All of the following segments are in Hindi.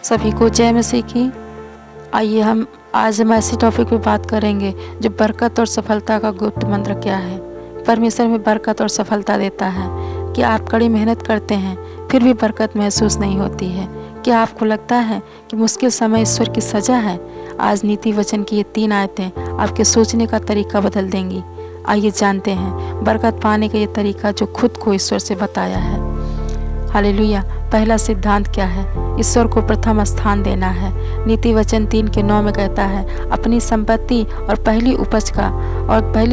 सभी को जय मसीह की। आइए हम ऐसी टॉपिक पे बात करेंगे जो बरकत और सफलता का गुप्त मंत्र क्या है। परमेश्वर में बरकत और सफलता देता है। क्या आप कड़ी मेहनत करते हैं फिर भी बरकत महसूस नहीं होती है? क्या आपको लगता है कि मुश्किल समय ईश्वर की सजा है? आज नीति वचन की ये 3 आयतें आपके सोचने का तरीका बदल देंगी। आइए जानते हैं बरकत पाने का ये तरीका जो खुद को ईश्वर से बताया है। हालेलुया। पहला सिद्धांत क्या है? ईश्वर को प्रथम स्थान देना है। नीति वचन 3:9 में कहता है, अपनी संपत्ति और पहली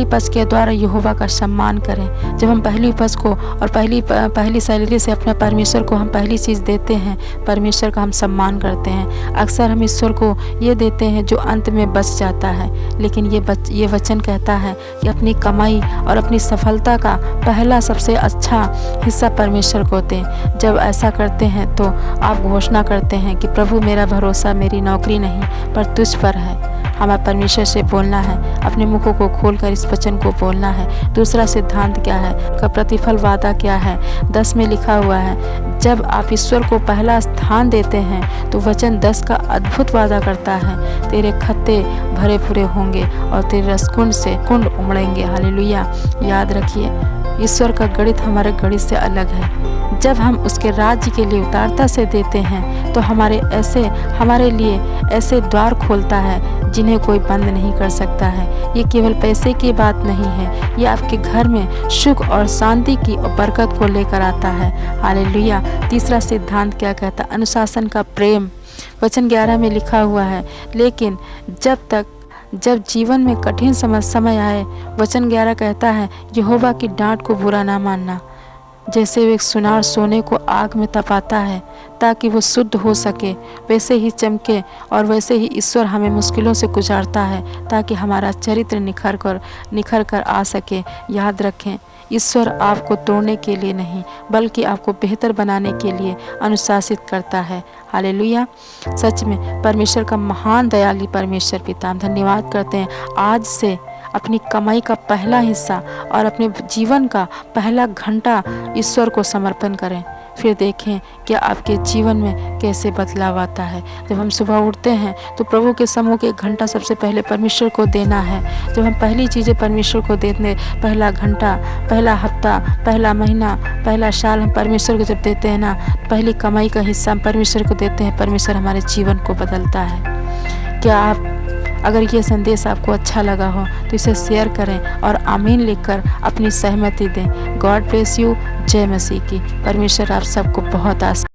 उपज के द्वारा यहोवा का सम्मान करें। जब हम पहली उपज को और पहली सैलरी से अपने परमेश्वर को हम पहली चीज़ देते हैं, परमेश्वर का हम सम्मान करते हैं। अक्सर हम ईश्वर को ये देते हैं जो अंत में बच जाता है, लेकिन ये वचन कहता है कि अपनी कमाई और अपनी सफलता का पहला सबसे अच्छा हिस्सा परमेश्वर को दें। जब ऐसा करते हैं तो आप घोषणा करते हैं कि प्रभु, मेरा भरोसा मेरी नौकरी नहीं पर तुझ पर है। हमें परमेश्वर से बोलना है, अपने मुखों को खोलकर इस वचन को बोलना है। दूसरा सिद्धांत क्या है? का प्रतिफल वादा क्या है? 10 में लिखा हुआ है, जब आप ईश्वर को पहला स्थान देते हैं तो वचन 10 का अद्भुत वादा करता है, तेरे खत्ते भरे पूरे होंगे और तेरे रसकुंड से कुंड उमड़ेंगे। हालेलुया। याद रखिए, ईश्वर का गणित हमारे गणित से अलग है। जब हम उसके राज्य के लिए उदारता से देते हैं तो हमारे लिए ऐसे द्वार खोलता है जिन्हें कोई बंद नहीं कर सकता है। ये केवल पैसे की बात नहीं है, ये आपके घर में सुख और शांति की और बरकत को लेकर आता है। हालेलुया। तीसरा सिद्धांत क्या कहता है? अनुशासन का प्रेम। वचन 11 में लिखा हुआ है, लेकिन जब जीवन में कठिन समय आए, वचन 11 कहता है, यहोवा की डांट को बुरा ना मानना। जैसे वे सुनार सोने को आग में तपाता है ताकि वो शुद्ध हो सके, वैसे ही चमके और वैसे ही ईश्वर हमें मुश्किलों से गुजारता है ताकि हमारा चरित्र निखर कर आ सके। याद रखें, ईश्वर आपको तोड़ने के लिए नहीं बल्कि आपको बेहतर बनाने के लिए अनुशासित करता है। हालेलुया। सच में परमेश्वर का महान दयालु परमेश्वर पिता, हम धन्यवाद करते हैं। आज से अपनी कमाई का पहला हिस्सा और अपने जीवन का पहला घंटा ईश्वर को समर्पण करें, फिर देखें कि आपके जीवन में कैसे बदलाव आता है। जब हम सुबह उठते हैं तो प्रभु के समूह के 1 घंटा सबसे पहले परमेश्वर को देना है। जब हम पहली चीज़ें परमेश्वर को देते, पहला घंटा, पहला हफ्ता, पहला महीना, पहला साल हम परमेश्वर को जब देते हैं ना, पहली कमाई का हिस्सा हम परमेश्वर को देते हैं, परमेश्वर हमारे जीवन को बदलता है। अगर ये संदेश आपको अच्छा लगा हो तो इसे शेयर करें और आमीन लिखकर अपनी सहमति दें। God bless you. जय मसीह की। परमेश्वर आप सबको बहुत आशीष